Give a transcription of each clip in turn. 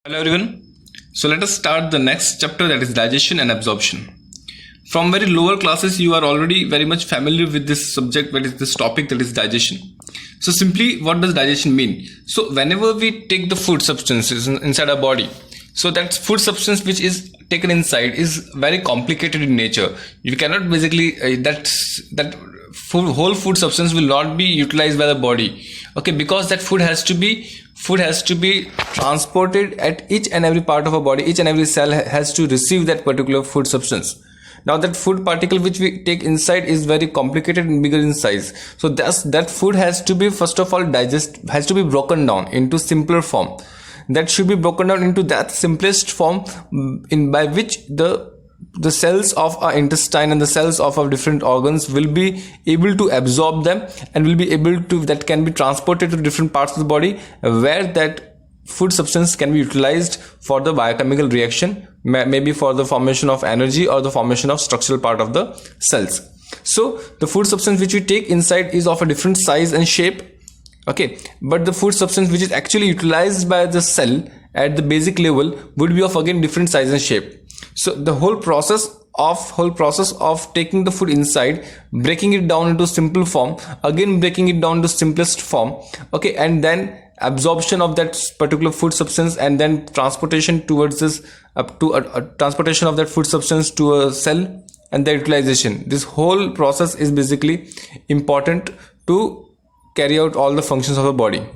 Hello everyone. So let us start the next chapter, that is digestion and absorption. From very lower classes you are already very much familiar with this subject, that is this topic, that is digestion. So simply, what does digestion mean? So whenever we take the food substances inside our body, so that food substance which is taken inside is very complicated in nature. You cannot basically whole food substance will not be utilized by the body, okay, because that food has to be transported at each and every part of our body. Each and every cell has to receive that particular food substance. Now that food particle which we take inside is very complicated and bigger in size, so that food has to be first of all has to be broken down into simpler form. That should be broken down into that simplest form by which the cells of our intestine and the cells of our different organs will be able to absorb them, and will be able to, that can be transported to different parts of the body where that food substance can be utilized for the biochemical reaction, maybe for the formation of energy or the formation of structural part of the cells. So the food substance which we take inside is of a different size and shape, okay, but the food substance which is actually utilized by the cell at the basic level would be of again different size and shape. So the whole process of taking the food inside, breaking it down into simple form, again breaking it down to simplest form, okay, and then absorption of that particular food substance, and then transportation towards this transportation of that food substance to a cell, and the utilization. This whole process is basically important to carry out all the functions of the body.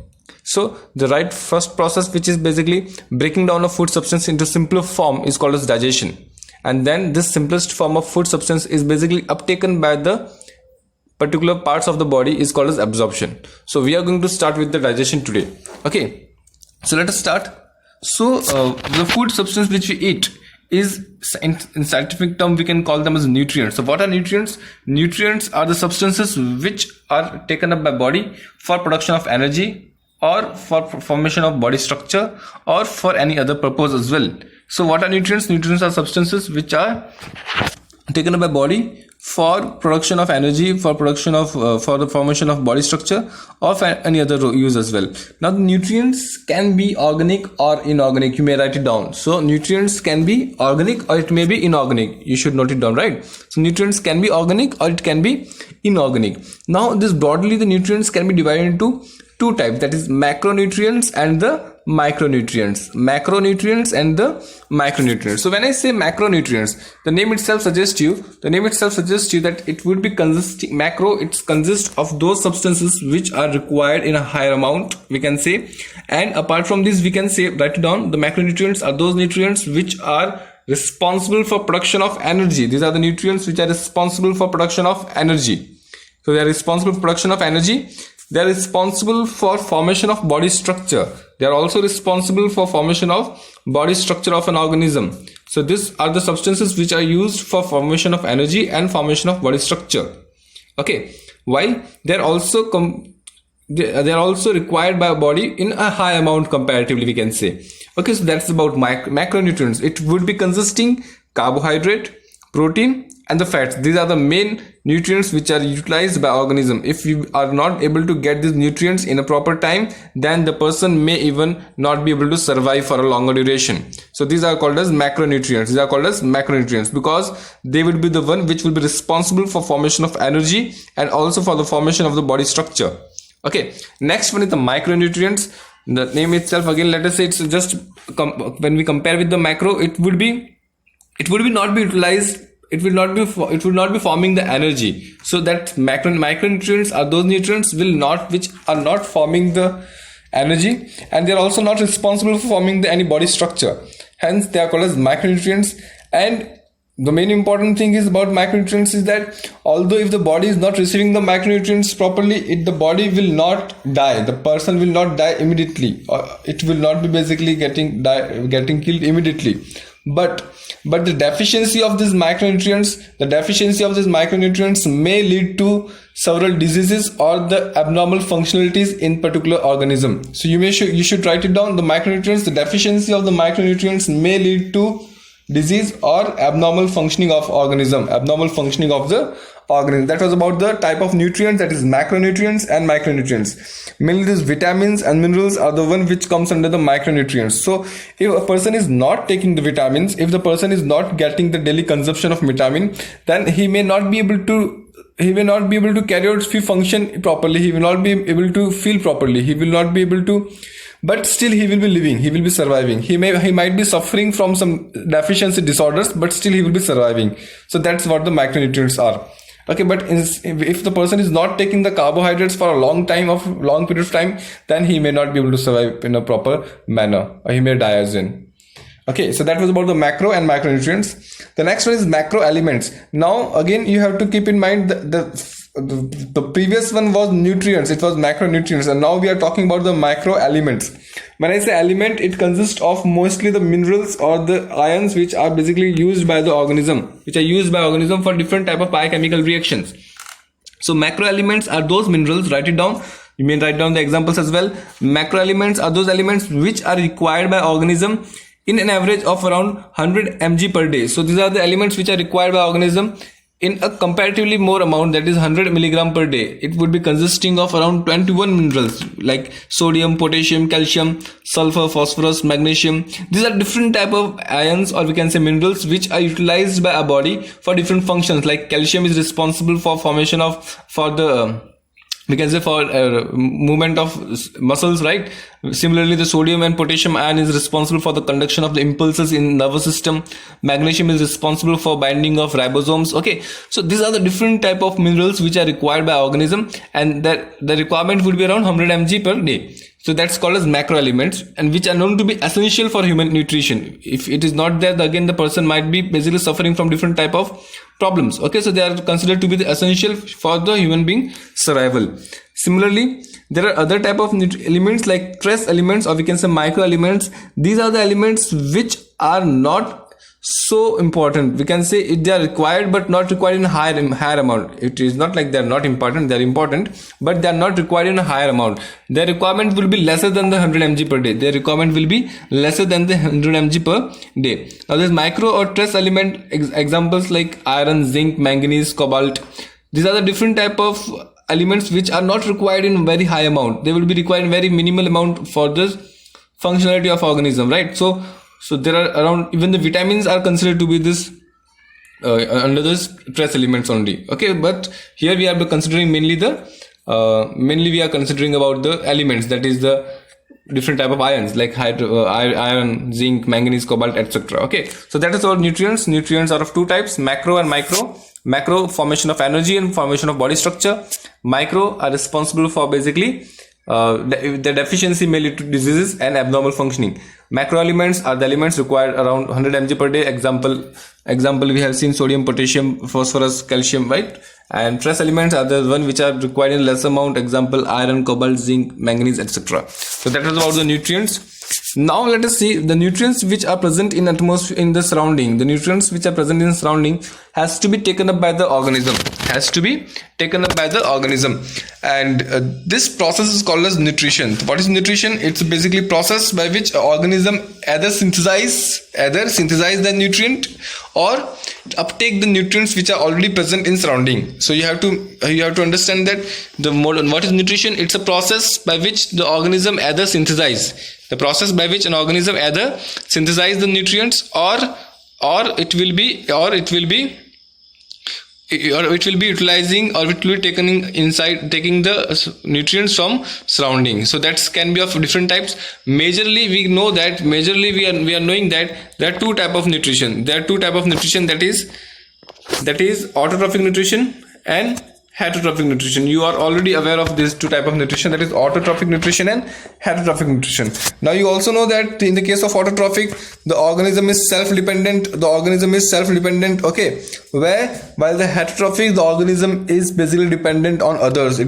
So the first process, which is basically breaking down a food substance into simpler form, is called as digestion, and then this simplest form of food substance is basically uptaken by the particular parts of the body, is called as absorption. So we are going to start with the digestion today. Okay, so let us start. So the food substance which we eat is, in scientific term, we can call them as nutrients. So what are nutrients? Nutrients are the substances which are taken up by body for production of energy, or for formation of body structure, or for any other purpose as well. So what are nutrients? Nutrients are substances which are taken up by body for production of energy, for production of for the formation of body structure, or for any other use as well. Now the nutrients can be organic or inorganic. You may write it down. So nutrients can be organic or it may be inorganic. You should note it down, right? So nutrients can be organic or it can be inorganic. Now this broadly, the nutrients can be divided into two types, that is macronutrients and the micronutrients. Macronutrients and the micronutrients. So when I say macronutrients, the name itself suggests you that it would be consisting, macro, it consists of those substances which are required in a higher amount, we can say. And apart from this, we can say, write it down, the macronutrients are those nutrients which are responsible for production of energy. These are the nutrients which are responsible for production of energy. So they are responsible for production of energy. They are responsible for formation of body structure. They are also responsible for formation of body structure of an organism. So these are the substances which are used for formation of energy and formation of body structure. Okay, while they are also required by a body in a high amount comparatively, we can say. Okay, so that's about macronutrients. It would be consisting carbohydrate, protein, and the fats. These are the main nutrients which are utilized by organism. If you are not able to get these nutrients in a proper time, then the person may even not be able to survive for a longer duration. So these are called as macronutrients. These are called as macronutrients because they will be the one which will be responsible for formation of energy and also for the formation of the body structure. Okay, next one is the micronutrients. The name itself, again, let us say it's just when we compare with the macro, it would not be utilized. It will not be forming the energy. So that micronutrients are those nutrients which are not forming the energy, and they are also not responsible for forming any body structure. Hence they are called as micronutrients. And the main important thing is about micronutrients is that although if the body is not receiving the micronutrients properly, the body will not die. The person will not die immediately, or it will not be basically getting killed immediately. But the deficiency of these micronutrients may lead to several diseases or the abnormal functionalities in particular organism. So you should write it down. The deficiency of the micronutrients may lead to disease or abnormal functioning of organism, abnormal functioning of the organism. That was about the type of nutrients, that is macronutrients and micronutrients. Mainly these vitamins and minerals are the one which comes under the micronutrients. So if a person is not taking the vitamins, if the person is not getting the daily consumption of vitamin, then he may not be able to carry out his function properly. He will not be able to feel properly. He will not be able to, but still he will be living, he will be surviving. He might be suffering from some deficiency disorders, but still he will be surviving. So that's what the micronutrients are. Okay, but if the person is not taking the carbohydrates for a long period of time, then he may not be able to survive in a proper manner, or he may die as in. Okay, so that was about the macro and micronutrients. The next one is macro elements. Now again you have to keep in mind the previous one was nutrients, it was macronutrients, and now we are talking about the micro elements. When I say element, it consists of mostly the minerals or the ions which are basically used by the organism, for different type of biochemical reactions. So macro elements are those minerals, write it down, you may write down the examples as well. Macro elements are those elements which are required by organism in an average of around 100 mg per day. So these are the elements which are required by organism in a comparatively more amount, that is 100 milligram per day. It would be consisting of around 21 minerals like sodium, potassium, calcium, sulfur, phosphorus, magnesium. These are different type of ions, or we can say minerals, which are utilized by our body for different functions. Like calcium is responsible for formation of movement of muscles, right? Similarly, the sodium and potassium ion is responsible for the conduction of the impulses in nervous system. Magnesium is responsible for binding of ribosomes. Okay, so these are the different type of minerals which are required by organism, and that the requirement would be around 100 mg per day. So that's called as macro elements, and which are known to be essential for human nutrition. If it is not there, again the person might be basically suffering from different type of problems. Okay, so they are considered to be the essential for the human being survival. Similarly, there are other type of elements like trace elements, or we can say micro elements. These are the elements which are not so important. We can say they are required but not required in higher amount. It is not like they are not important, they are important, but they are not required in a higher amount. Their requirement will be lesser than the 100 mg per day. Their requirement will be lesser than the 100 mg per day. Now there's micro or trace element examples like iron, zinc, manganese, cobalt. These are the different type of elements which are not required in very high amount. They will be required in very minimal amount for the functionality of organism, right? So there are around, even the vitamins are considered to be this under this trace elements only. Okay, but here we are considering mainly we are considering about the elements, that is the different type of ions like iron, zinc, manganese, cobalt, etc. Okay, so that is our nutrients. Nutrients are of two types, macro and micro. Macro, formation of energy and formation of body structure. Micro are responsible for basically the deficiency may lead to diseases and abnormal functioning. Macro elements are the elements required around 100 mg per day. Example we have seen sodium, potassium, phosphorus, calcium, right? And trace elements are the one which are required in less amount. Example iron, cobalt, zinc, manganese, etc. So that is about the nutrients. Now let us see the nutrients which are present in atmosphere, in the surrounding. The nutrients which are present in the surrounding has to be taken up by the organism. And this process is called as nutrition. What is nutrition? It's basically process by which organism either synthesize the nutrient or uptake the nutrients which are already present in surrounding. So you have to understand that what is nutrition? It's a process by which the organism either synthesize. The process by which an organism either synthesize the nutrients or it will be utilizing, or it will be taking the nutrients from surrounding. So that can be of different types. Majorly we are knowing that there are two type of nutrition. That is autotrophic nutrition and heterotrophic nutrition. You are already aware of these two type of nutrition, that is autotrophic nutrition and heterotrophic nutrition. Now you also know that in the case of autotrophic, the organism is self-dependent. Okay, while the heterotrophic, the organism is basically dependent on others.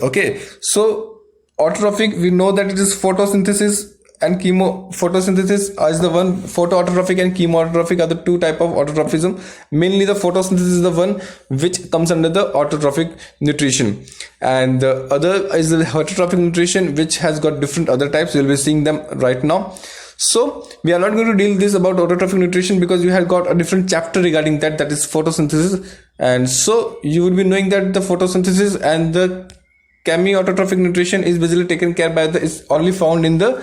Okay, so autotrophic, we know that it is photosynthesis and photosynthesis is the one. Photoautotrophic and chemoautotrophic are the two type of autotrophism. Mainly the photosynthesis is the one which comes under the autotrophic nutrition, and the other is the heterotrophic nutrition, which has got different other types. We'll be seeing them right now. So we are not going to deal this about autotrophic nutrition because you have got a different chapter regarding that, that is photosynthesis. And so you will be knowing that the photosynthesis and the chemi-autotrophic nutrition is basically taken care by the, is only found in the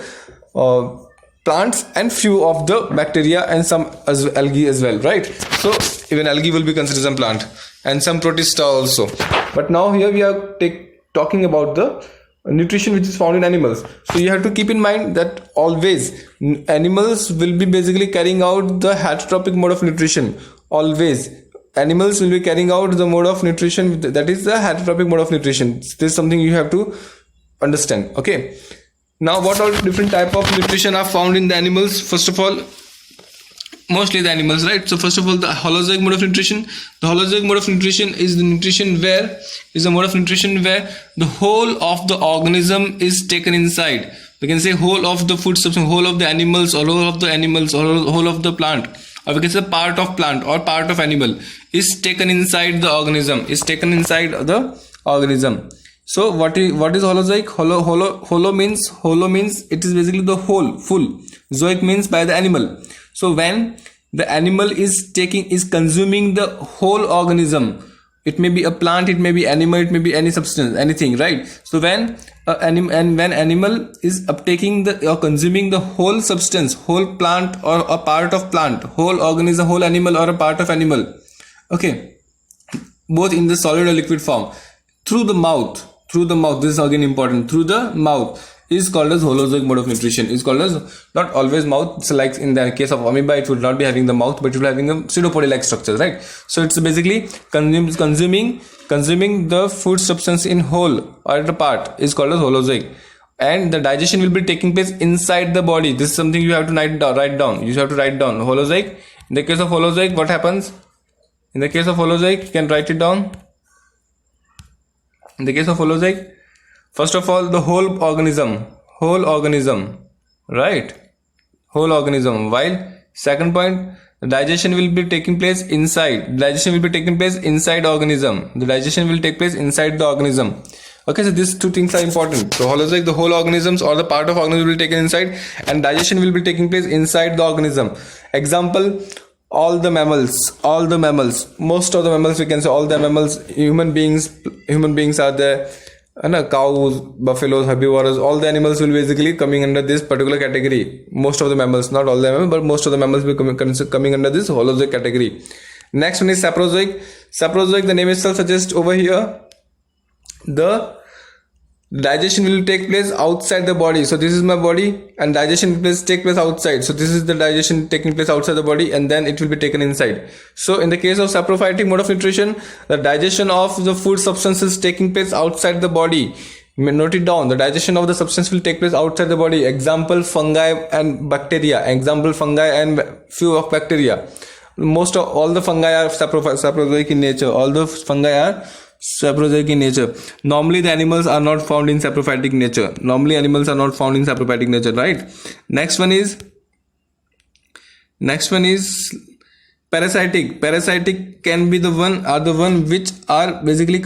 plants and few of the bacteria and some algae as well, right? So even algae will be considered as a plant and some protista also. But now here we are talking about the nutrition which is found in animals. So you have to keep in mind that always animals will be basically carrying out the heterotrophic mode of nutrition. Always animals will be carrying out the mode of nutrition that is the heterotrophic mode of nutrition. This is something you have to understand. Okay, now what all different type of nutrition are found in the animals? First of all, mostly the animals, right? So first of all, the holozoic mode of nutrition. The holozoic mode of nutrition is the nutrition where is the mode of nutrition where the whole of the organism is taken inside. We can say whole of the food substance, whole of the animals, or whole of the animals, or whole of the plant, or we can say part of plant or part of animal is taken inside the organism. Is taken inside the organism. So what is holozoic? Holo means it is basically the whole, full. Zoic means by the animal. So when the animal is consuming the whole organism, it may be a plant, it may be animal, it may be any substance, anything, right? So when animal is uptaking or consuming the whole substance, whole plant or a part of plant, whole organism, whole animal or a part of animal, okay, both in the solid or liquid form, through the mouth, this is again important, through the mouth, is called as holozoic mode of nutrition. Is called as, not always mouth, so like in the case of amoeba it would not be having the mouth, but it will be having a pseudopody like structure, right? So it's basically consuming the food substance in whole or at a part is called as holozoic. And the digestion will be taking place inside the body. This is something you have to write down. You have to write down holozoic. In the case of holozoic, what happens? In the case of holozoic, you can write it down. In the case of holozoic, first of all, the whole organism, right? Whole organism. While second point, the digestion will be taking place inside. Digestion will be taking place inside organism. The digestion will take place inside the organism. Okay, so these two things are important. So holozoic, the whole organisms or the part of organism will be taken inside, and digestion will be taking place inside the organism. Example, all the mammals, most of the mammals, we can say all the mammals, human beings are there, and cows, buffaloes, herbivores, all the animals will basically coming under this particular category. Most of the mammals, not all the mammals, but most of the mammals will be coming under this holozoic category. Next one is saprozoic. Saprozoic, the name itself suggests over here, the digestion will take place outside the body. So this is my body, and digestion will take place outside. So this is the digestion taking place outside the body, and then it will be taken inside. So in the case of saprophytic mode of nutrition, the digestion of the food substances taking place outside the body. Note it down. The digestion of the substance will take place outside the body. Example, fungi and bacteria. Example, fungi and few of bacteria. Most of all the fungi are saprozoic in nature. All the fungi are saprozoic in nature. Normally the animals are not found in saprophytic nature. Right? Next one is parasitic. Parasitic can be the one which are basically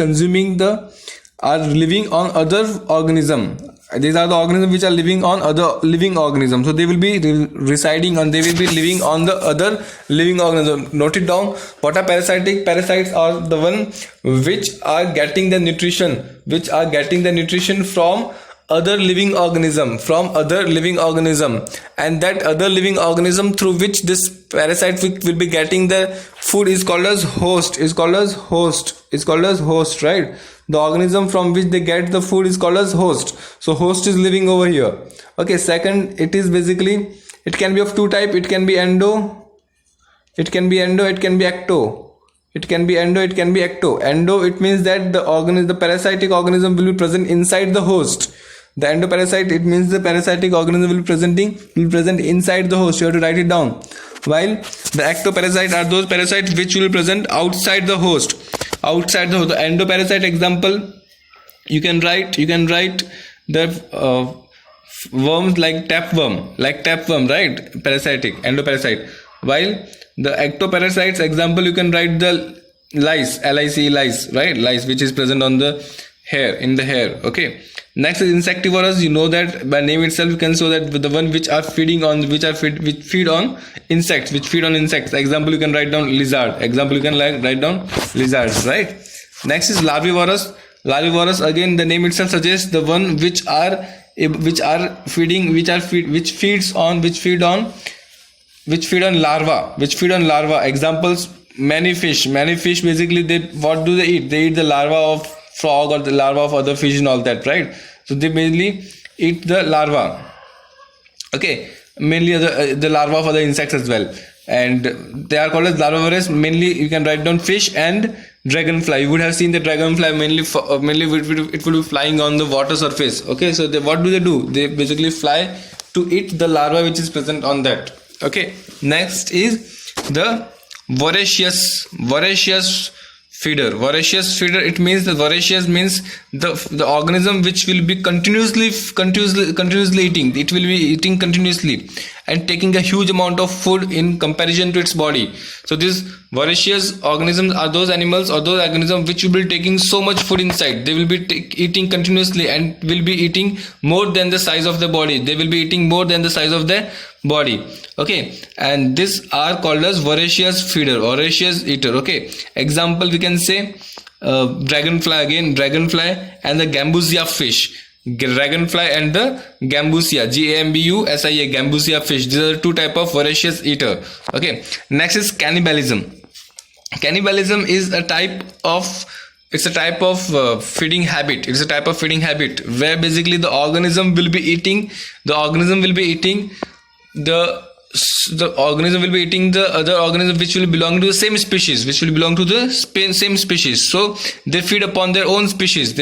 are living on other organism. These are the organisms which are living on other living organisms. So they will be living on the other living organism. Note it down. What are parasitic? Parasites are the one which are getting the nutrition from other living organism, and that other living organism through which this parasite will be getting the food is called as host. Right? The organism from which they get the food is called as host. So host is living over here. Okay, second, it is basically, it can be of two type. It can be endo, it can be ecto. Endo, it means that the parasitic organism will be present inside the host. The endoparasite, it means the parasitic organism will be present inside the host. You have to write it down. While the ectoparasite are those parasites which will be present outside the host. The endoparasite example, you can write the worms like tapeworm, right? Parasitic, endoparasite. While the ectoparasites example, you can write the lice, lice, right? Lice, which is present on the hair. Okay. Next is insectivorous. You know that by name itself you can show that the one which feed on insects. Example you can write down lizard. Lizards, right? Next is larvivorous. Again the name itself suggests the one which feed on larva. Examples, many fish basically what do they eat? They eat the larva of frog or the larva of other fish and all that, right? So they mainly eat the larva, okay, mainly the larva of other insects as well, and they are called as larvivorous. Mainly you can write down fish and dragonfly. You would have seen the dragonfly mainly it would be flying on the water surface, okay. So what do? They basically fly to eat the larva which is present on that, okay. Next is the voracious feeder. It means the voracious means the organism which will be continuously eating. It will be eating continuously and taking a huge amount of food in comparison to its body. So these voracious organisms are those animals or those organisms which will be taking so much food inside. They will be eating continuously and will be eating more than the size of the body. Okay, and these are called as voracious eater. Okay, example we can say dragonfly and the gambusia fish. Dragonfly and the gambusia, Gambusia, gambusia fish. These are the two type of voracious eater. Okay, next is cannibalism. Cannibalism is a type of feeding habit. It's a type of feeding habit where basically the organism will be eating the other organism which will belong to the same species, so they feed upon their own species,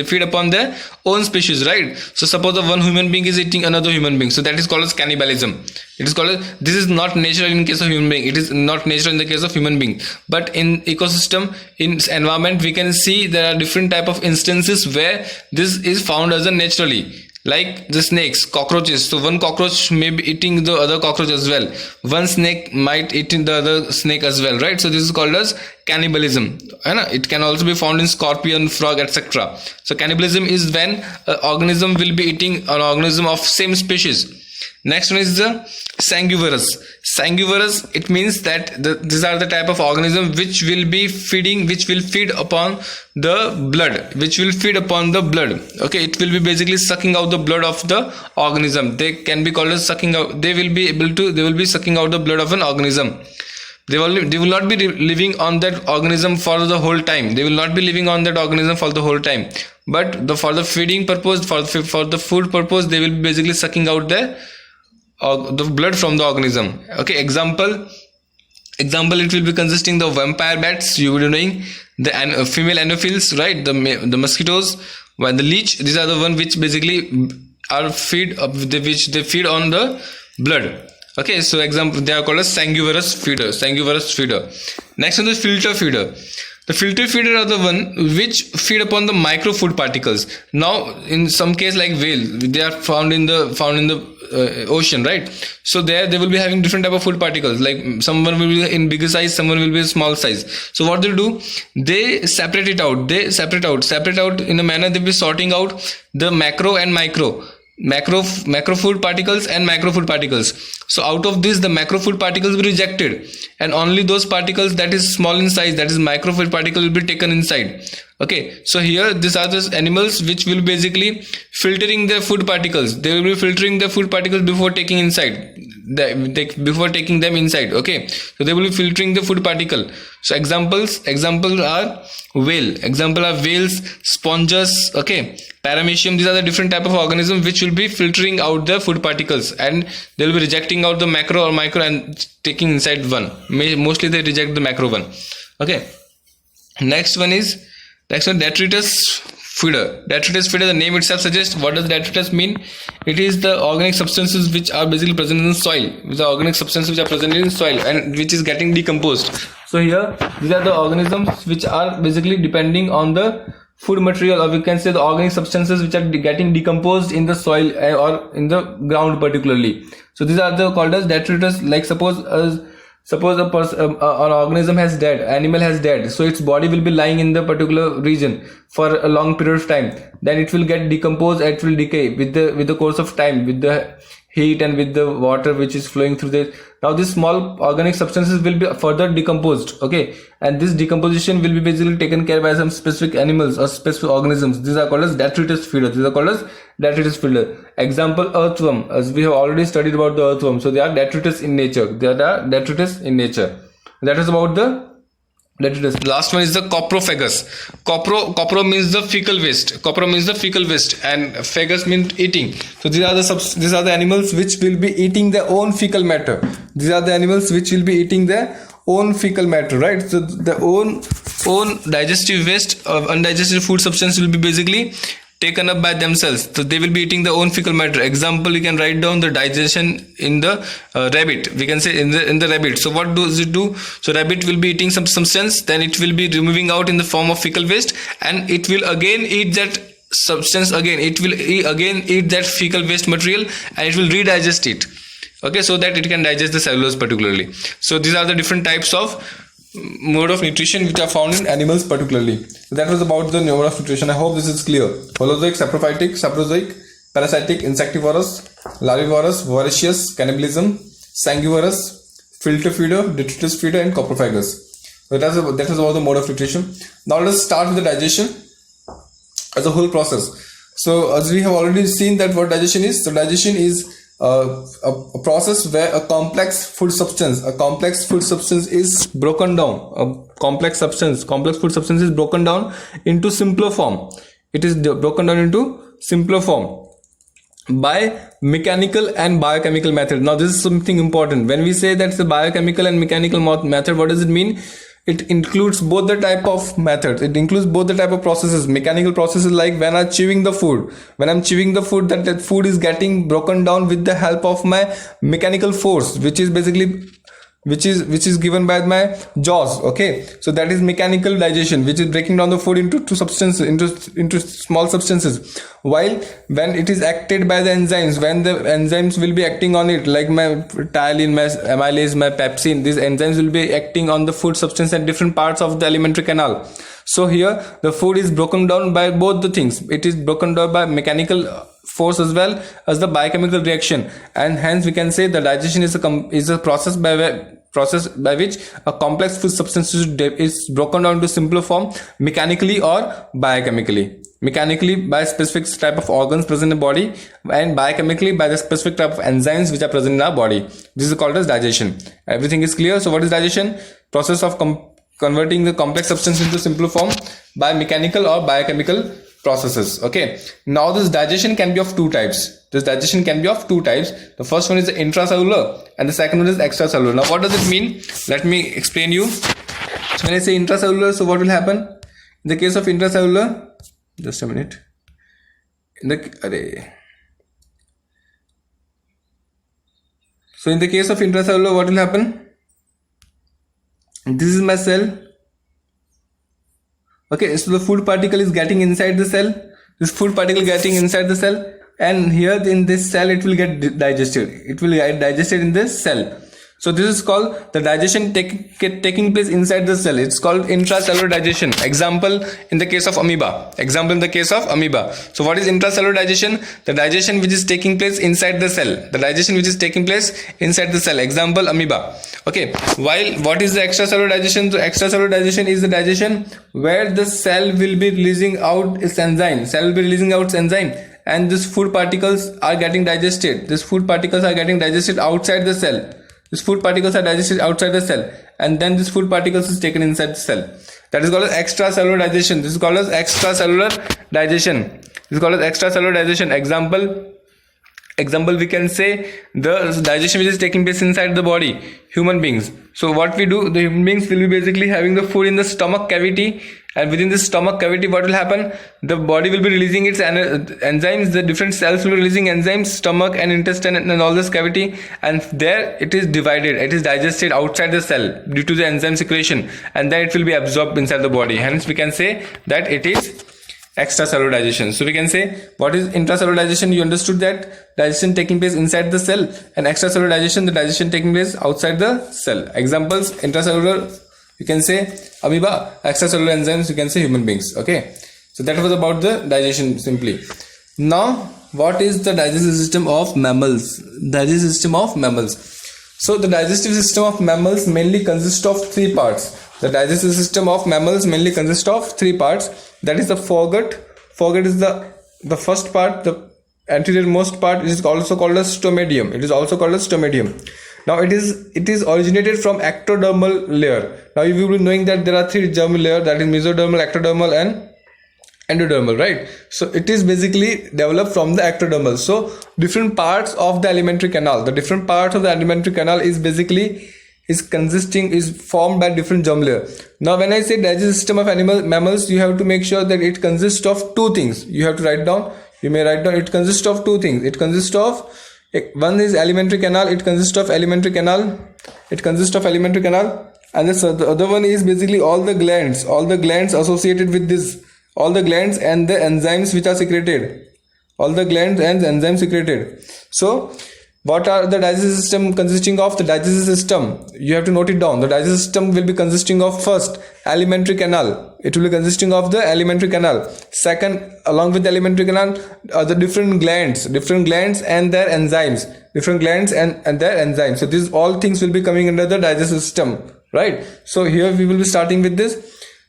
right? So suppose the one human being is eating another human being, so that is called as cannibalism. This is not natural in case of human being, it is not natural in the case of human being, but in ecosystem, in environment, we can see there are different type of instances where this is found as a naturally, like the snakes, cockroaches. So one cockroach may be eating the other cockroach as well. One snake might eat the other snake as well, right? So this is called as cannibalism. It can also be found in scorpion, frog, etc. So cannibalism is when an organism will be eating an organism of same species. Next one is the sanguivorous. It means that these are the type of organism which will feed upon the blood. Okay, it will be basically sucking out the blood of the organism. They can be called as sucking out. They will be sucking out the blood of an organism. They will not be living on that organism for the whole time. But for the feeding purpose, for the food purpose, they will be basically sucking out the blood from the organism. Okay, example it will be consisting of vampire bats, you will be knowing, the female anopheles, right? The mosquitoes, while the leech, these are the one which basically are feed on the blood. Okay, so example, they are called as sanguivorous feeder. Next one is filter feeder. The filter feeder are the one which feed upon the micro food particles. Now, in some case like whale, they are found in the ocean, right? So there they will be having different type of food particles. Like someone will be in bigger size, someone will be small size. So what they do, they separate it out. Separate out in a manner they will be sorting out the macro food particles and micro food particles. So out of this, the macro food particles will be rejected, and only those particles that is small in size, that is micro food particle, will be taken inside. Okay, so here these are the animals which will basically filtering their food particles. They will be filtering the food particles before taking them inside. Okay, so they will be filtering the food particle. So examples are whales, sponges, okay, paramecium. These are the different type of organisms which will be filtering out the food particles, and they will be rejecting out the macro or micro and taking inside one. Mostly they reject the macro one. Okay, next one, detritus feeder. The name itself suggests. What does detritus mean? It is the organic substances which are basically present in the soil. And which is getting decomposed. So here these are the organisms which are basically depending on the food material, or we can say the organic substances which are getting decomposed in the soil or in the ground particularly. So these are called as detritus. Like suppose Suppose an organism has died, animal has died, so its body will be lying in the particular region for a long period of time. Then it will get decomposed, it will decay with the course of time, with the heat and with the water which is flowing through the. Now these small organic substances will be further decomposed, okay, and this decomposition will be basically taken care by some specific animals or specific organisms. These are called as detritus feeders. Example, earthworm, as we have already studied about the earthworm. So they are detritus in nature. That is about the detritus. Last one is the coprophagus. Copro means the fecal waste. And phagus means eating. So these are the animals which will be eating their own fecal matter. Right? So the own digestive waste of undigested food substance will be basically taken up by themselves. So they will be eating their own fecal matter. Example, you can write down the digestion in the rabbit. We can say in the rabbit. So what does it do? So rabbit will be eating some substance, then it will be removing out in the form of fecal waste, and it will again eat that substance again. It will again eat that fecal waste material, and it will redigest it. Okay, so that it can digest the cellulose particularly. So these are the different types of mode of nutrition which are found in animals particularly. So that was about the mode of nutrition. I hope this is clear. Holozoic, saprophytic, saprozoic, parasitic, insectivorous, larvivorous, voracious, cannibalism, sanguivorous, filter feeder, detritus feeder, and coprophagus. So that was about the mode of nutrition. Now let's start with the digestion as a whole process. So as we have already seen that what digestion is. So digestion is a process where a complex food substance is broken down. Complex food substance is broken down into simpler form. It is broken down into simpler form by mechanical and biochemical method. Now this is something important. When we say that's the biochemical and mechanical method, what does it mean? It includes both the type of methods. It includes both the type of processes. Mechanical processes, like when I'm chewing the food. When I'm chewing the food, that food is getting broken down with the help of my mechanical force, which is given by my jaws. Okay, so that is mechanical digestion, which is breaking down the food into small substances. While when it is acted by the enzymes, when the enzymes will be acting on it, like my ptyalin, my amylase, my pepsin, these enzymes will be acting on the food substance at different parts of the alimentary canal. So here the food is broken down by both the things. It is broken down by mechanical force as well as the biochemical reaction, and hence we can say the digestion is a process by which a complex food substance is broken down to simpler form, mechanically or biochemically. Mechanically by specific type of organs present in the body, and biochemically by the specific type of enzymes which are present in our body. This is called as digestion. Everything is clear. So what is digestion? Process of converting the complex substance into simpler form by mechanical or biochemical processes. Okay, now this digestion can be of two types. The first one is the intracellular and the second one is extracellular. Now what does it mean? Let me explain you. So when I say intracellular, so what will happen? In the case of intracellular, just a minute. So in the case of intracellular, what will happen? This is my cell. Okay, so the food particle is getting inside the cell. This food particle getting inside the cell, and here in this cell it will get digested. It will get digested in this cell. So this is called the digestion taking place inside the cell. It's called intracellular digestion. Example in the case of amoeba. So what is intracellular digestion? The digestion which is taking place inside the cell. Example, amoeba. Okay. While what is the extracellular digestion? The extracellular digestion is the digestion where the cell will be releasing out its enzyme. And these food particles are getting digested. Outside the cell. These food particles are digested outside the cell, and then this food particles is taken inside the cell. That is called as extracellular digestion. Example, we can say the digestion which is taking place inside the body, human beings. So what we do, the human beings will be basically having the food in the stomach cavity, and within this stomach cavity what will happen? The body will be releasing its enzymes, the different cells will be releasing enzymes, stomach and intestine and all this cavity, and there it is divided, it is digested outside the cell due to the enzyme secretion, and then it will be absorbed inside the body. Hence we can say that it is extracellular digestion. So we can say, what is intracellular digestion? You understood that digestion taking place inside the cell, and extracellular digestion, the digestion taking place outside the cell. Examples: intracellular, you can say amoeba; extracellular enzymes, you can say human beings. Okay, so that was about the digestion simply. Now, what is the digestive system of mammals? Digestive system of mammals. So the digestive system of mammals mainly consists of three parts. The digestive system of mammals mainly consists of three parts. That is the foregut. Foregut is the first part, the anterior most part. It is also called as stomatium. It is also called as stomatium. Now it is originated from ectodermal layer. Now you will be knowing that there are three dermal layers, that is mesodermal, ectodermal and endodermal, right? So it is basically developed from the ectodermal. So different parts of the alimentary canal, the different parts of the alimentary canal is basically is formed by different germ layer. Now when I say digestive system of mammals, you have to make sure that it consists of two things. You have to write down, you may write down, it consists of two things. It consists of, one is alimentary canal, and the other one is basically all the glands associated with this, all the glands and the enzymes which are secreted, So what are the digestive system consisting of? The digestive system, you have to note it down. The digestive system will be consisting of, first, alimentary canal. It will be consisting of the alimentary canal. Second, along with the alimentary canal, the different glands and their enzymes. So these all things will be coming under the digestive system, right? So here we will be starting with this.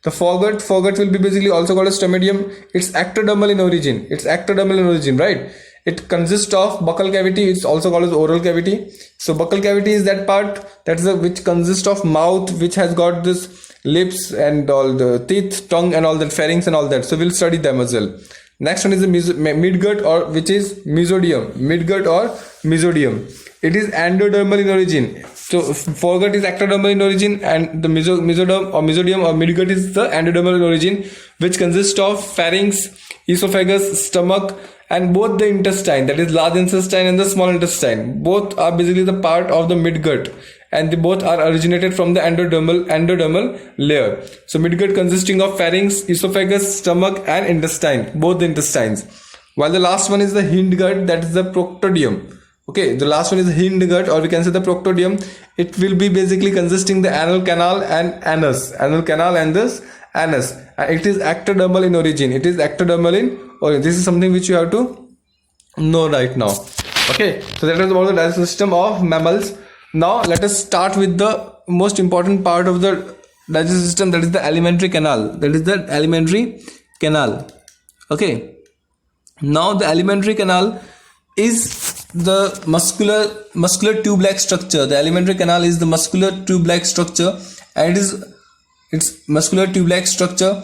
The foregut will be basically also called as stomatium. It's ectodermal in origin, right? It consists of buccal cavity. It's also called as oral cavity. So buccal cavity is that part which consists of mouth, which has got this lips and all the teeth, tongue and all that, pharynx and all that. So we'll study them as well. Next one is the midgut, or which is mesoderm. It is endodermal in origin. So foregut is ectodermal in origin, and the mesoderm or midgut is the endodermal in origin, which consists of pharynx, esophagus, stomach, and both the intestine, that is large intestine and the small intestine. Both are basically the part of the midgut, and they both are originated from the endodermal layer. So midgut consisting of pharynx, esophagus, stomach and intestine, both the intestines. While the last one is the hindgut, that is the proctodium. Okay, the last one is the hindgut, or we can say the proctodium. It will be basically consisting the anal canal and anus. It is ectodermal in origin. This is something which you have to know right now. Okay, so that is about the digestive system of mammals. Now let us start with the most important part of the digestive system, that is the alimentary canal. Okay, now the alimentary canal is the muscular tube-like structure. The alimentary canal is the muscular tube-like structure, and it's muscular tube-like structure,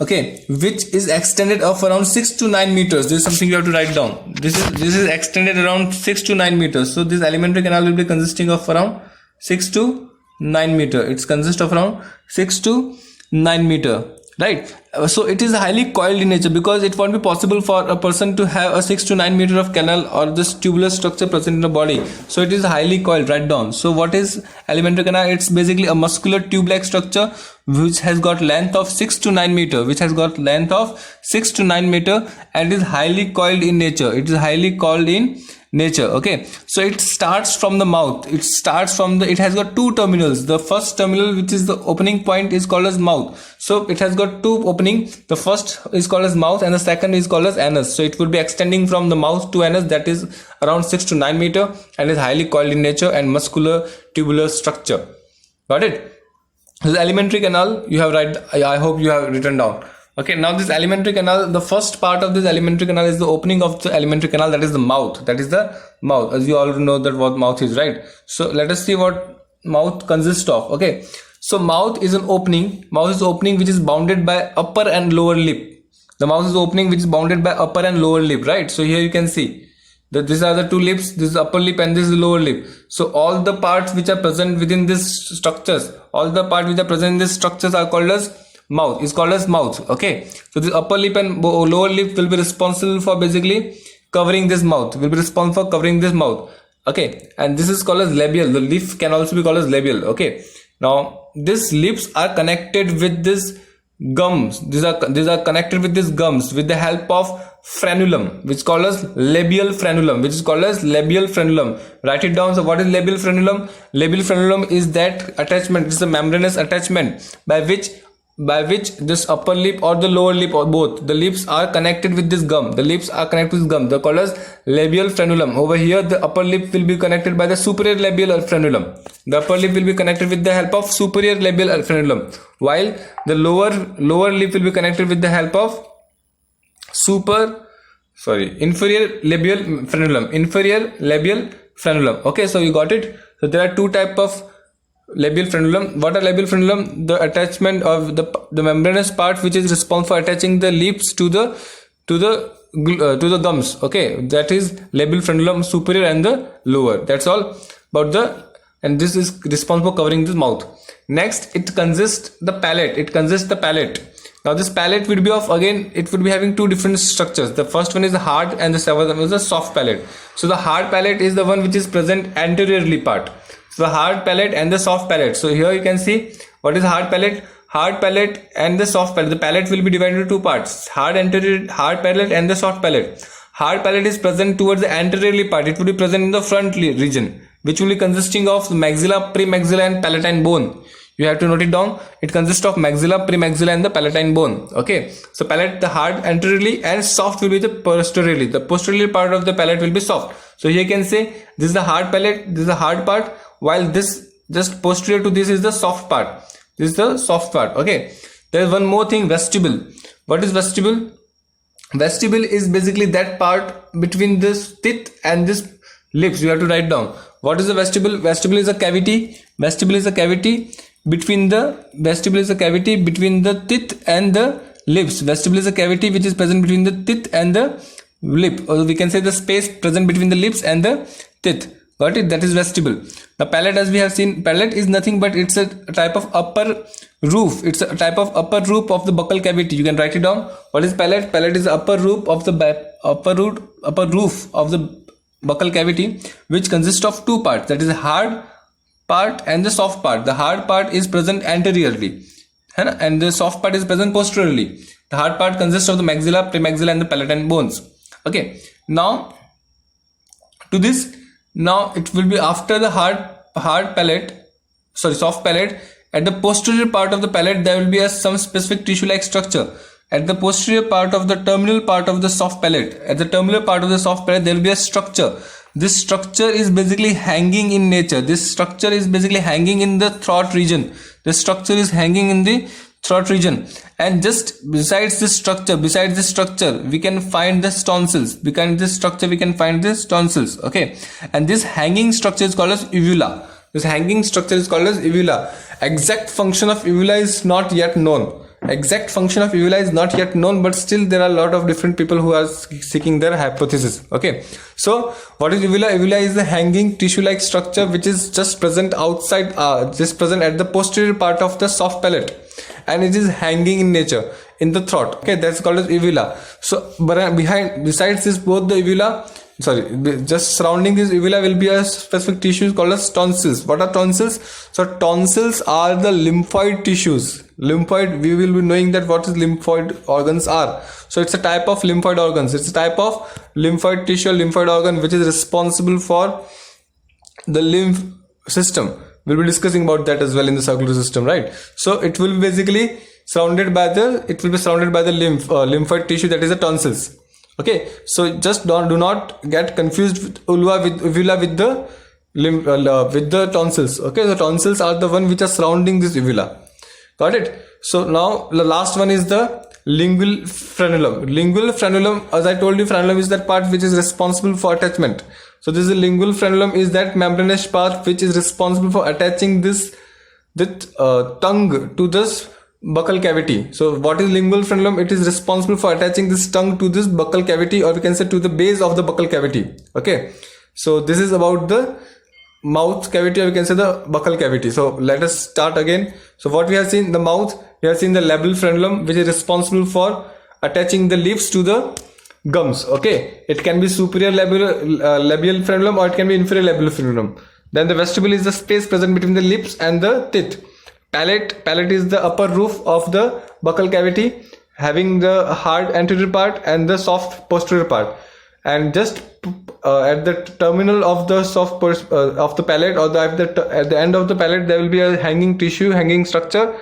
okay, which is extended of around 6 to 9 meters. This is something you have to write down. This is extended around 6 to 9 meters. So this alimentary canal will be consisting of around 6 to 9 meter. It consists of around 6 to 9 meter, right? So it is highly coiled in nature, because it won't be possible for a person to have a 6 to 9 meter of canal or this tubular structure present in the body. So it is highly coiled. Write down. So what is alimentary canal? It's basically a muscular tube-like structure which has got length of 6 to 9 meter, and is highly coiled in nature. Okay, so it starts from the mouth. It has got two terminals. The first terminal, which is the opening point, is called as mouth. So it has got two opening. The first is called as mouth and the second is called as anus. So it will be extending from the mouth to anus, that is around 6 to 9 meter, and is highly coiled in nature and muscular tubular structure. Got it? The alimentary canal, I hope you have written down. Okay, now this alimentary canal, the first part of this alimentary canal is the opening of the alimentary canal, that is the mouth. As you all know that what mouth is, right? So let us see what mouth consists of. Okay, so mouth is an opening. Which is bounded by upper and lower lip. The mouth is opening which is bounded by upper and lower lip, right? So here you can see that these are the two lips. This is upper lip and this is the lower lip. So all the parts which are present within these structures, are called as mouth. Okay, so this upper lip and lower lip will be responsible for basically covering this mouth. Okay, and this is called as labial. The lip can also be called as labial. Okay, now these lips are connected with this gums. These are connected with these gums with the help of frenulum, which is called as labial frenulum, Write it down. So what is labial frenulum? Labial frenulum is that attachment. It is a membranous attachment by which this upper lip or the lower lip or both the lips are connected with this gum. They're called as labial frenulum. Over here the upper lip will be connected by the superior labial frenulum. The upper lip will be connected with the help of superior labial frenulum, while the lower lip will be connected with the help of inferior labial frenulum. Okay, so you got it. So there are two types of labial frenulum. What are labial frenulum? The attachment of the membranous part which is responsible for attaching the lips to the gums. Okay, that is labial frenulum, superior and the lower. That's all about and this is responsible for covering the mouth. Next, it consists the palate. Now this palate would be having two different structures. The first one is the hard and the second one is the soft palate. So the hard palate is the one which is present anteriorly part. So the hard palate and the soft palate. So here you can see what is hard palate. Hard palate and the soft palate. The palate will be divided into two parts: hard palate and the soft palate. Hard palate is present towards the anteriorly part. It will be present in the front region, which will be consisting of the maxilla, premaxilla and palatine bone. You have to note it down. It consists of maxilla, premaxilla and the palatine bone. Okay, so palate, the hard anteriorly, and soft will be the posteriorly. The posterior part of the palate will be soft. So here you can say this is the hard palate, this is the hard part, while this just posterior to this is the soft part. This is the soft part. Okay, there is one more thing, vestibule. What is vestibule? Vestibule is basically that part between this teeth and this lips. You have to write down. What is the vestibule? Vestibule is a cavity. Between the teeth and the lips. Vestibule is a cavity which is present between the teeth and the lip, or we can say the space present between the lips and the teeth. Got it? That is vestibule. The palate, as we have seen, palate is nothing but it's a type of upper roof. It's a type of upper roof of the buccal cavity. You can write it down. What is palate? Palate is the upper roof of the buccal cavity, which consists of two parts. That is the hard part and the soft part. The hard part is present anteriorly, and the soft part is present posteriorly. The hard part consists of the maxilla, premaxilla and the palatine bones. Okay, now to this, now it will be after the soft palate. At the posterior part of the palate there will be some specific tissue like structure. At the posterior part of the terminal part of the soft palate, there will be a structure. This structure is basically hanging in nature. This structure is basically hanging in the throat region. And just besides this structure, we can find the tonsils. Okay, and this hanging structure is called as uvula. Exact function of uvula is not yet known. But still there are a lot of different people who are seeking their hypothesis. Okay, so what is uvula? Uvula is the hanging tissue like structure which is just present outside, just present at the posterior part of the soft palate, and it is hanging in nature in the throat. Okay, that's called as uvula. So besides this, both the uvula, just surrounding this uvula will be a specific tissue called as tonsils. What are tonsils? So tonsils are the lymphoid tissues. We will be knowing that what is lymphoid organs are. So it's a type of lymphoid organs. It's a type of lymphoid tissue, lymphoid organ which is responsible for the lymph system. We'll be discussing about that as well in the circulatory system, right? So it will be basically surrounded by the lymphoid tissue, that is the tonsils. Okay, so just do not get confused with uvula with the tonsils. Okay, the tonsils are the one which are surrounding this uvula. Got it? So now the last one is the lingual frenulum. As I told you, frenulum is that part which is responsible for attachment. So this is the lingual frenulum, is that membranous part which is responsible for attaching this tongue to this buccal cavity. So what is lingual frenulum? It is responsible for attaching this tongue to this buccal cavity, or we can say to the base of the buccal cavity. Okay, so this is about the mouth cavity, or we can say the buccal cavity. So let us start again. So what we have seen, the mouth, we have seen the labial frenulum which is responsible for attaching the lips to the gums. Okay, it can be superior labial frenulum or it can be inferior labial frenulum. Then the vestibule is the space present between the lips and the teeth. Palate is the upper roof of the buccal cavity, having the hard anterior part and the soft posterior part. And just at the terminal of the of the palate, or at the end of the palate, there will be a hanging structure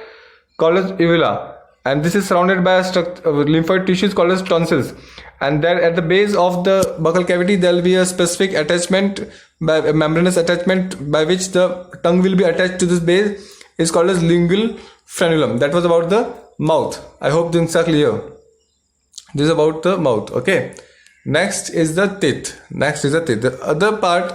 called as uvula, and this is surrounded by a lymphoid tissues called as tonsils. And there at the base of the buccal cavity there will be a specific attachment, by a membranous attachment, by which the tongue will be attached to this base, is called as lingual frenulum. That was about the mouth. I hope things are clear. This is about the mouth. Okay, next is the teeth. The other part,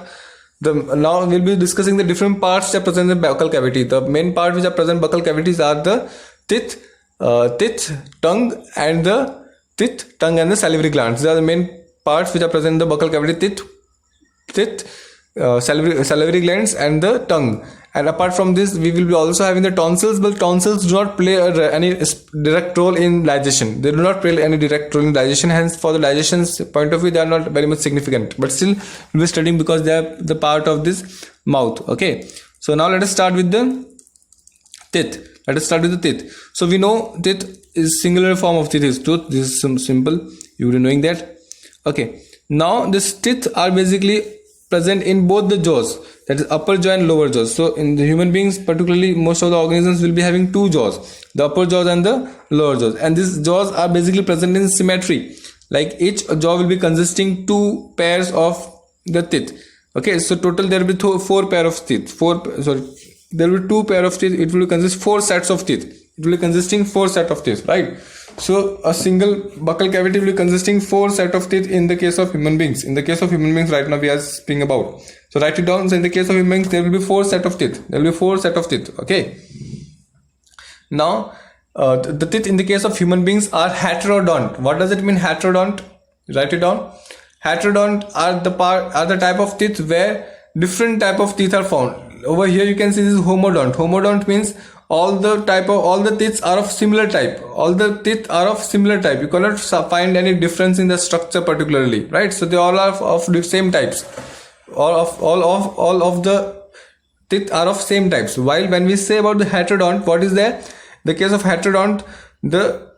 now we'll be discussing the different parts that present in the buccal cavity. The main part which are present in buccal cavities are the teeth, tongue, and the salivary glands. These are the main parts which are present in the buccal cavity: salivary glands and the tongue. And apart from this, we will be also having the tonsils, but tonsils do not play any direct role in digestion. They do not play any direct role in digestion. Hence, for the digestion's point of view, they are not very much significant. But still, we'll be studying because they are the part of this mouth. Okay. So now let us start with the teeth. So we know teeth is singular form of teeth is tooth. This is some simple. You will be knowing that. Okay. Now these teeth are basically present in both the jaws, that is upper jaw and lower jaws. So in the human beings, particularly most of the organisms will be having two jaws, the upper jaws and the lower jaws, and these jaws are basically present in symmetry. Like each jaw will be consisting two pairs of the teeth. Okay, so total there will be four pair of teeth. There will be two pair of teeth. It will consist four sets of teeth. It will be consisting four set of teeth, right? So a single buccal cavity will be consisting four set of teeth in the case of human beings. In the case of human beings, right now we are speaking about. So write it down. So in the case of human beings, there will be four set of teeth. Okay. Now the teeth in the case of human beings are heterodont. What does it mean, heterodont? Write it down. Heterodont are the type of teeth where different type of teeth are found. Over here you can see this is homodont. Homodont means all the teeth are of similar type. You cannot find any difference in the structure particularly, right? So they all are of the same types. All of the teeth are of same types. While when we say about the heterodont, what is there? The case of heterodont, the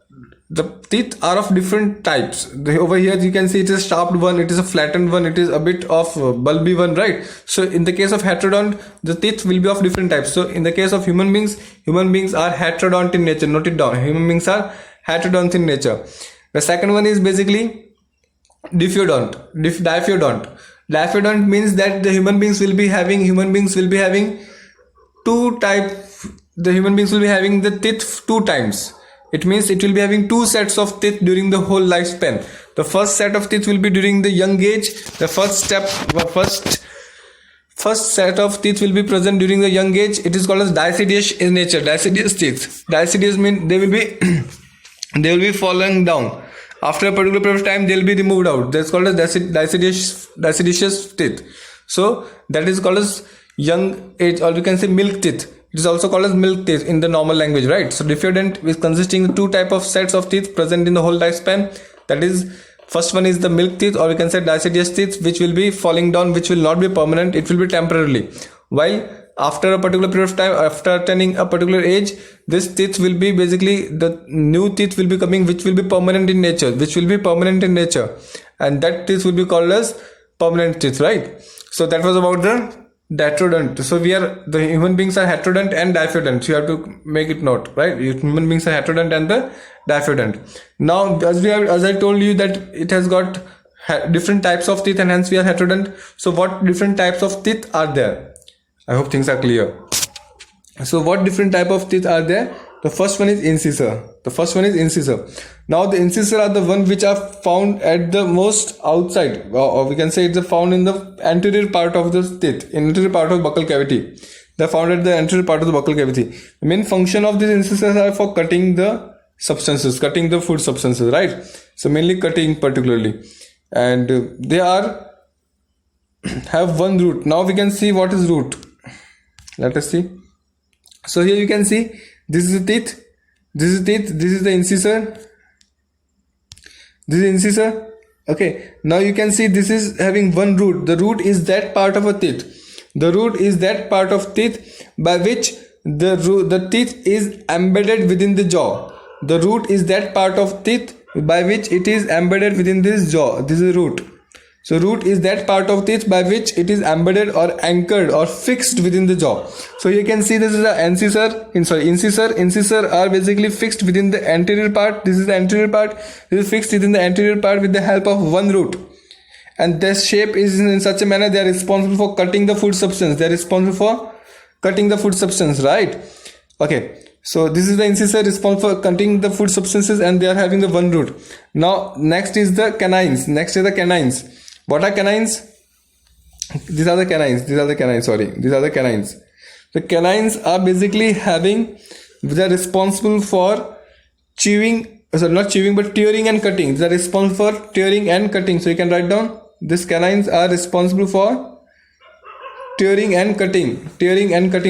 teeth are of different types. Over here you can see it is a sharp one, it is a flattened one, it is a bit of bulby one, right? So in the case of heterodont, the teeth will be of different types. So in the case of human beings are heterodont in nature. Note it down. Human beings are heterodont in nature. The second one is basically diphyodont. Diphyodont means that the human beings will be having two types. The human beings will be having the teeth two times. It means it will be having two sets of teeth during the whole lifespan. The first set of teeth will be during the young age. The first set of teeth will be present during the young age. It is called as deciduous in nature. Deciduous teeth. Deciduous means they will be falling down. After a particular period of time, they will be removed out. That's called as deciduous teeth. So that is called as young age, or you can say milk teeth. It is also called as milk teeth in the normal language, right? So diphyodont is consisting of two type of sets of teeth present in the whole lifespan. That is, first one is the milk teeth, or we can say deciduous teeth, which will be falling down, which will not be permanent. It will be temporarily. While after a particular period of time, after attaining a particular age, this teeth will be basically, the new teeth will be coming, which will be permanent in nature. And that teeth will be called as permanent teeth, right? So that was about the heterodont. So the human beings are heterodont and diphyodont. So you have to make it note, right? Human beings are heterodont and the diphyodont. Now, as I told you that it has got different types of teeth, and hence we are heterodont. So what different types of teeth are there? I hope things are clear. So what different type of teeth are there? The first one is incisor. Now the incisor are the one which are found at the most outside, or we can say it's found in the anterior part of the teeth, anterior part of buccal cavity. They are found at the anterior part of the buccal cavity. The main function of these incisors are for cutting the food substances, right? So mainly cutting particularly, and they have one root. Now we can see what is root. Let us see. So here you can see this is the teeth, this is the incisor, okay. Now you can see this is having one root. The root is that part of a teeth. By which the teeth is embedded within the jaw. The root is that part of teeth by which it is embedded within this jaw. This is root. So root is that part of teeth by which it is embedded or anchored or fixed within the jaw. So you can see this is the incisor. Incisor are basically fixed within the anterior part. This is the anterior part. This is fixed within the anterior part with the help of one root. And this shape is in such a manner they are responsible for cutting the food substance. They are responsible for cutting the food substance, right? Okay. So this is the incisor responsible for cutting the food substances, and they are having the one root. Now next is the canines. What are canines? These are the canines. The canines are basically they are responsible for tearing and cutting. They are responsible for tearing and cutting. So you can write down, these canines are responsible for tearing and cutting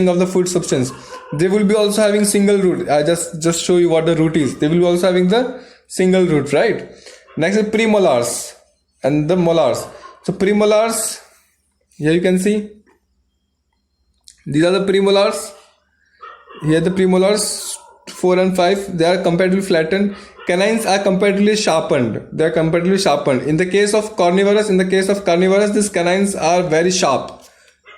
of the food substance. They will be also having single root. I just show you what the root is. They will be also having the single root, right? Next is premolars and the molars. So premolars, here you can see, these are the premolars. Here the premolars 4 and 5, they are comparatively flattened. Canines are comparatively sharpened. In the case of carnivorous, these canines are very sharp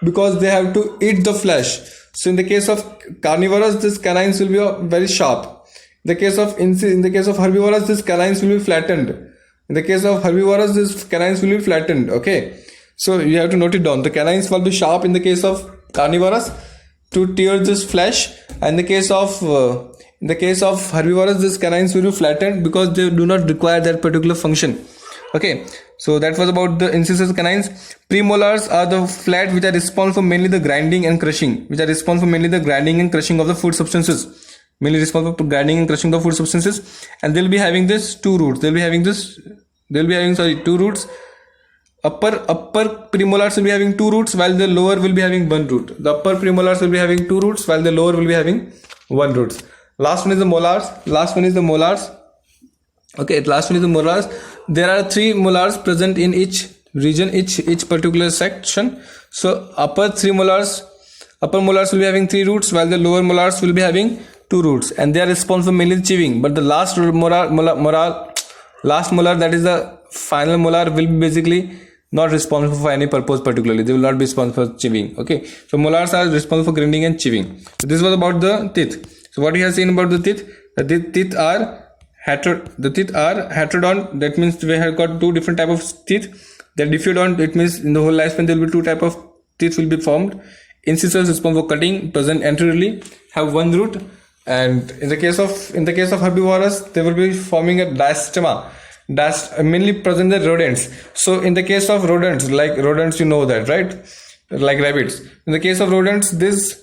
because they have to eat the flesh. So in the case of carnivorous, these canines will be very sharp. In the case of herbivorous, these canines will be flattened. Okay, so you have to note it down. The canines will be sharp in the case of carnivorous to tear this flesh, and in the case of herbivorous, these canines will be flattened because they do not require that particular function. Okay, so that was about the incisors canines. Premolars are the flat which are responsible for mainly the grinding and crushing of the food substances. And they'll be having this two roots. Two roots. Upper premolars will be having two roots, while the lower will be having one root. The upper premolars will be having two roots, while the lower will be having one root. Last one is the molars. Okay, last one is the molars. There are 3 molars present in each region, each particular section. So upper molars will be having 3 roots, while the lower molars will be having 2 roots, and they are responsible for mainly chewing. But the last molar, that is the final molar, will be basically not responsible for any purpose particularly. They will not be responsible for chewing. Okay, so molars are responsible for grinding and chewing. So this was about the teeth. So what you have seen about the teeth? The teeth are heterodont. That means we have got 2 different type of teeth. They're diffeodont. It means in the whole lifespan there will be 2 type of teeth will be formed. Incisors responsible for cutting, present anteriorly, have 1 root. And in the case of herbivorous, they will be forming a diastema. Mainly present in the rodents. So in the case of rodents, you know that, right? Like rabbits. In the case of rodents, these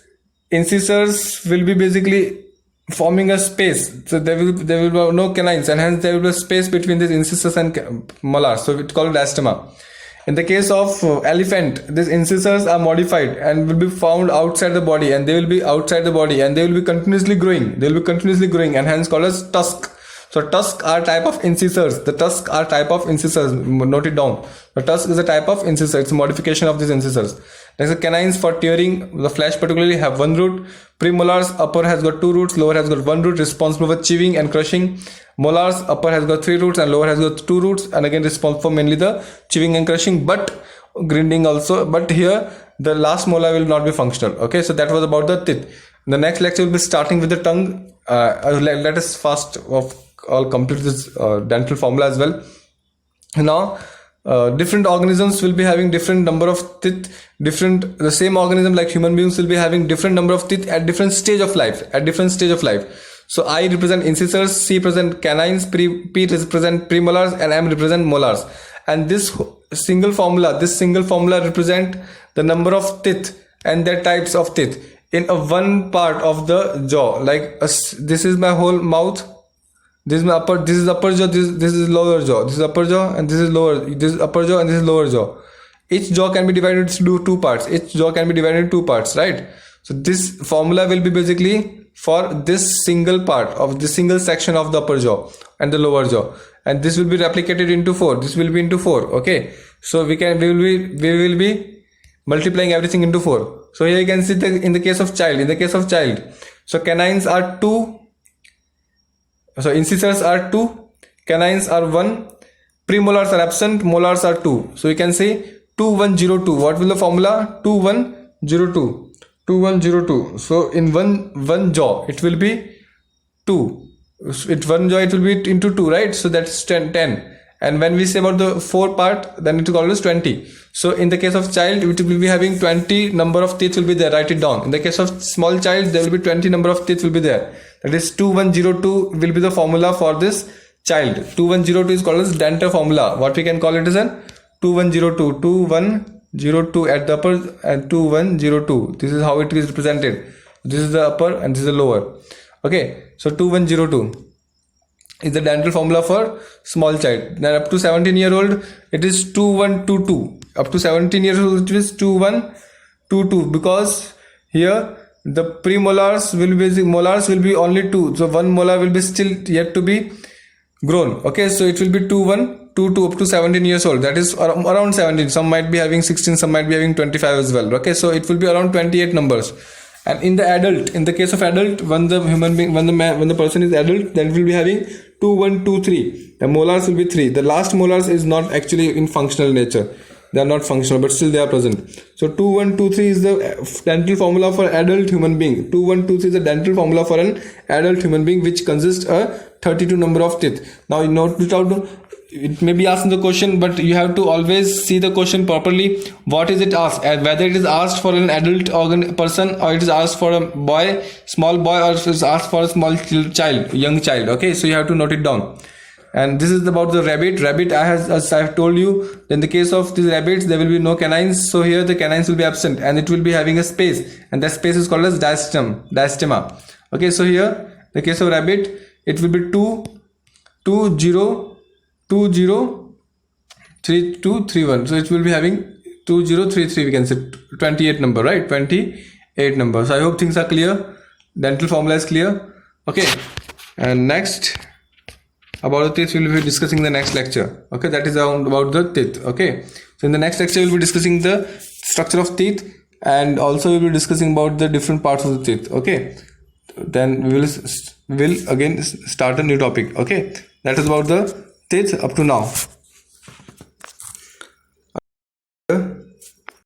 incisors will be basically forming a space. So there will be no canines, and hence there will be a space between these incisors and molars. So it's called diastema. In the case of elephant, these incisors are modified and will be found outside the body, and they will be continuously growing. And hence called as tusk. So tusks are type of incisors. Note it down. The tusk is a type of incisor. It's a modification of these incisors. Next, the canines for tearing the flesh particularly have 1 root. Premolars, upper has got 2 roots, lower has got 1 root, responsible for chewing and crushing. Molars, upper has got 3 roots and lower has got 2 roots, and again responsible for mainly the chewing and crushing, but grinding also. But here the last molar will not be functional. Okay, so that was about the teeth. The next lecture will be starting with the tongue. Let us first of all complete this dental formula as well. Now different organisms will be having different number of teeth. The same organism like human beings will be having different number of teeth at different stage of life. So I represent incisors, C represent canines, P represent premolars, and M represent molars. And this single formula represent the number of teeth and their types of teeth in a one part of the jaw. Like this is my whole mouth. This is upper jaw, this is lower jaw, this is upper jaw, and this is lower, this is upper jaw, and this is lower jaw. Each jaw can be divided into 2 parts. Right? So this formula will be basically for this single part of this single section of the upper jaw and the lower jaw, and this will be replicated into 4. This will be into 4. Okay, so we will be multiplying everything into 4. So here you can see in the case of child, so canines are 2, so incisors are 2, canines are 1, premolars are absent, molars are 2. So you can say 2102. What will the formula? 2102. So in one jaw it will be 2. It one jaw it will be into 2, right? So that's 10. And when we say about the 4 part, then it is called as 20. So in the case of child, it will be having 20 number of teeth will be there. Write it down. In the case of small child, there will be 20 number of teeth will be there. That is 2102 will be the formula for this child. 2102 is called as Denter formula. What we can call it as an 2102 at the upper and 2102. This is how it is represented. This is the upper and this is the lower. Okay, so 2102 is the dental formula for small child. Then up to 17-year-old, it is 2122. Up to 17 years old, it is 2122, because here the premolars molars will be only 2. So one molar will be still yet to be grown. Okay, so it will be 2122 up to 17 years old. That is around 17. Some might be having 16, some might be having 25 as well. Okay, so it will be around 28 numbers. And in the case of adult, when the person is adult, then it will be having 2123. The molars will be 3. The last molars is not actually in functional nature. They are not functional, but still they are present. So 2123 is the dental formula for adult human being. 2123 is the dental formula for an adult human being, which consists a 32 number of teeth. Now you note it out. It may be asked in the question, but you have to always see the question properly. What is it asked? Whether it is asked for an adult person, or it is asked for a boy, small boy, or it is asked for a small child, young child. Okay, so you have to note it down. And this is about the rabbit. As I have told you, in the case of these rabbits, there will be no canines. So here the canines will be absent, and it will be having a space, and that space is called as diastema. Okay, so here the case of rabbit, it will be 203231. So it will be having 2033. We can say 28 number, right? 28 number. So I hope things are clear. Dental formula is clear. Okay, and next about the teeth we will be discussing in the next lecture. Okay, that is about the teeth. Okay, so in the next lecture we will be discussing the structure of teeth, and also we will be discussing about the different parts of the teeth. Okay, then we will again start a new topic. Okay, that is about the teeth up to now.